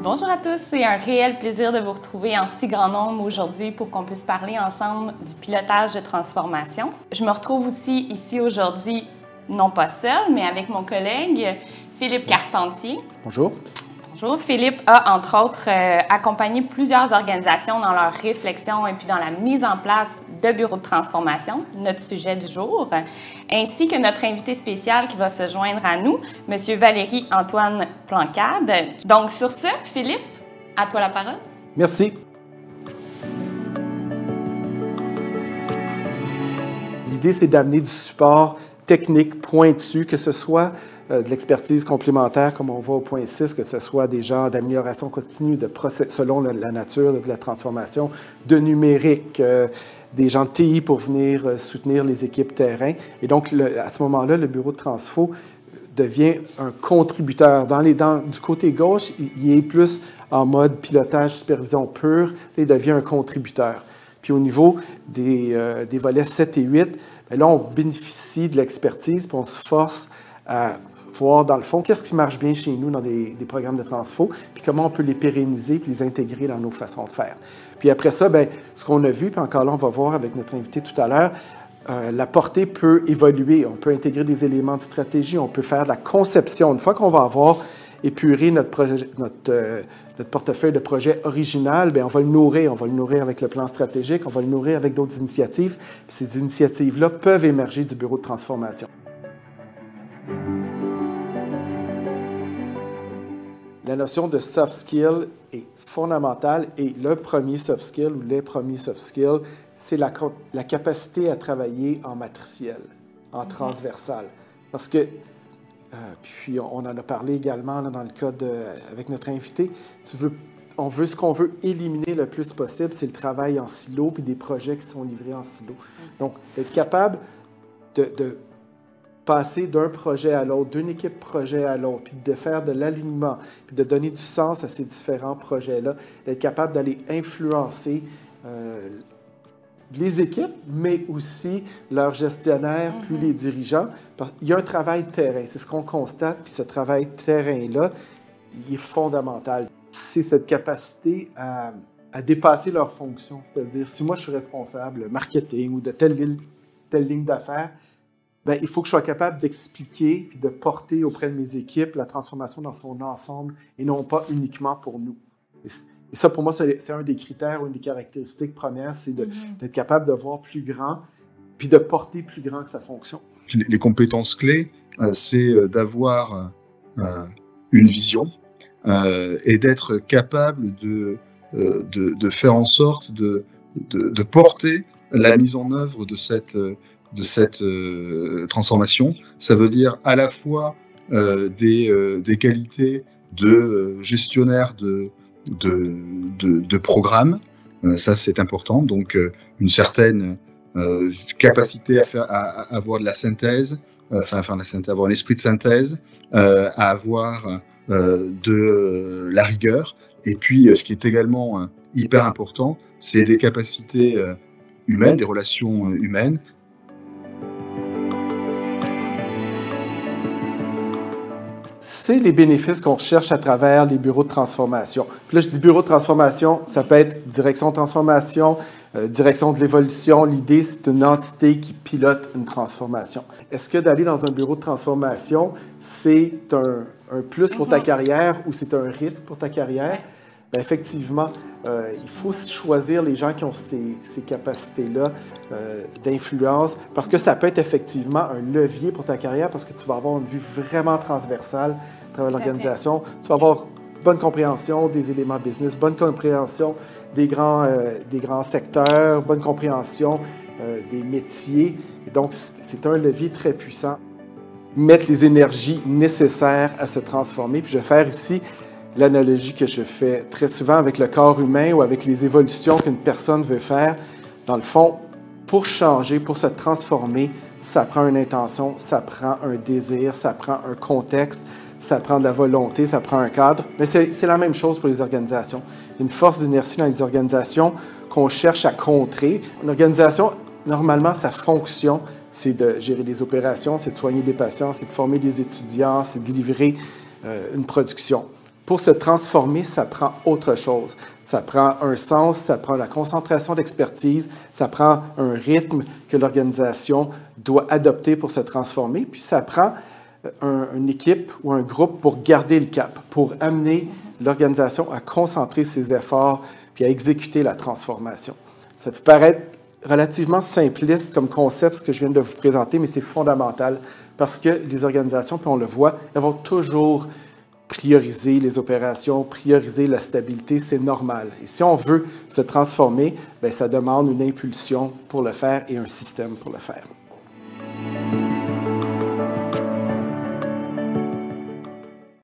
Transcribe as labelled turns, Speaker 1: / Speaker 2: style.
Speaker 1: Bonjour à tous, c'est un réel plaisir de vous retrouver en si grand nombre aujourd'hui pour qu'on puisse parler ensemble du pilotage de transformation. Je me retrouve aussi ici aujourd'hui, non pas seule, mais avec mon collègue Philippe Carpentier.
Speaker 2: Bonjour.
Speaker 1: Bonjour. Philippe a, entre autres, accompagné plusieurs organisations dans leur réflexion et puis dans la mise en place de bureaux de transformation, notre sujet du jour, ainsi que notre invité spécial qui va se joindre à nous, M. Valérie-Antoine Plancade. Donc, sur ce, Philippe, à toi la parole.
Speaker 2: Merci. L'idée, c'est d'amener du support technique pointu, que ce soit de l'expertise complémentaire, comme on voit au point 6, que ce soit des genres d'amélioration continue de selon la nature de la transformation, de numérique, des gens de TI pour venir soutenir les équipes terrain. Et donc, à ce moment-là, le bureau de transfo devient un contributeur. Du côté gauche, il est plus en mode pilotage, supervision pure, il devient un contributeur. Puis au niveau des volets 7 et 8, bien là, on bénéficie de l'expertise, puis on se force à voir, dans le fond, qu'est-ce qui marche bien chez nous dans des programmes de transfo, puis comment on peut les pérenniser puis les intégrer dans nos façons de faire. Puis après ça, bien, ce qu'on a vu, puis encore là, on va voir avec notre invité tout à l'heure, la portée peut évoluer. On peut intégrer des éléments de stratégie, on peut faire de la conception. Une fois qu'on va avoir épuré notre portefeuille de projets original, bien, on va le nourrir avec le plan stratégique, on va le nourrir avec d'autres initiatives. Puis ces initiatives-là peuvent émerger du bureau de transformation. La notion de soft skill est fondamentale et le premier soft skill ou les premiers soft skills, c'est la capacité à travailler en matriciel, en transversal. Parce que, puis on en a parlé également là, dans le cas avec notre invité, ce qu'on veut éliminer le plus possible, c'est le travail en silo puis des projets qui sont livrés en silo. Donc, être capable de passer d'un projet à l'autre, d'une équipe projet à l'autre, puis de faire de l'alignement, puis de donner du sens à ces différents projets-là, d'être capable d'aller influencer les équipes, mais aussi leurs gestionnaires, puis les dirigeants. Il y a un travail terrain, c'est ce qu'on constate, puis ce travail terrain-là, il est fondamental. C'est cette capacité à dépasser leurs fonctions, c'est-à-dire, si moi je suis responsable marketing ou de telle ligne d'affaires, bien, il faut que je sois capable d'expliquer et de porter auprès de mes équipes la transformation dans son ensemble et non pas uniquement pour nous. Et ça, pour moi, c'est un des critères ou une des caractéristiques premières, c'est d'être capable de voir plus grand puis de porter plus grand que sa fonction.
Speaker 3: Les compétences clés, c'est d'avoir une vision et d'être capable de faire en sorte de porter la mise en œuvre de cette transformation. Ça veut dire à la fois des qualités de gestionnaire de programme, ça c'est important, donc une certaine capacité à avoir de la synthèse, avoir un esprit de synthèse, à avoir de la rigueur, et puis ce qui est également hyper important, c'est des capacités humaines, des relations humaines.
Speaker 2: C'est les bénéfices qu'on recherche à travers les bureaux de transformation. Puis là, je dis bureau de transformation, ça peut être direction de transformation, direction de l'évolution. L'idée, c'est une entité qui pilote une transformation. Est-ce que d'aller dans un bureau de transformation, c'est un plus pour ta carrière ou c'est un risque pour ta carrière? Bien, effectivement, il faut choisir les gens qui ont ces capacités-là d'influence parce que ça peut être effectivement un levier pour ta carrière parce que tu vas avoir une vue vraiment transversale à travers l'organisation. Tu vas avoir bonne compréhension des éléments business, bonne compréhension des grands secteurs, bonne compréhension des métiers. Et donc, c'est un levier très puissant. Mettre les énergies nécessaires à se transformer. Puis je vais faire ici l'analogie que je fais très souvent avec le corps humain ou avec les évolutions qu'une personne veut faire. Dans le fond, pour changer, pour se transformer, ça prend une intention, ça prend un désir, ça prend un contexte, ça prend de la volonté, ça prend un cadre. Mais c'est la même chose pour les organisations. Il y a une force d'inertie dans les organisations qu'on cherche à contrer. Une organisation, normalement, sa fonction, c'est de gérer les opérations, c'est de soigner des patients, c'est de former des étudiants, c'est de livrer une production. Pour se transformer, ça prend autre chose. Ça prend un sens, ça prend la concentration d'expertise, ça prend un rythme que l'organisation doit adopter pour se transformer, puis ça prend une équipe ou un groupe pour garder le cap, pour amener l'organisation à concentrer ses efforts puis à exécuter la transformation. Ça peut paraître relativement simpliste comme concept, ce que je viens de vous présenter, mais c'est fondamental parce que les organisations, puis on le voit, elles vont toujours prioriser les opérations, prioriser la stabilité, c'est normal. Et si on veut se transformer, bien, ça demande une impulsion pour le faire et un système pour le faire.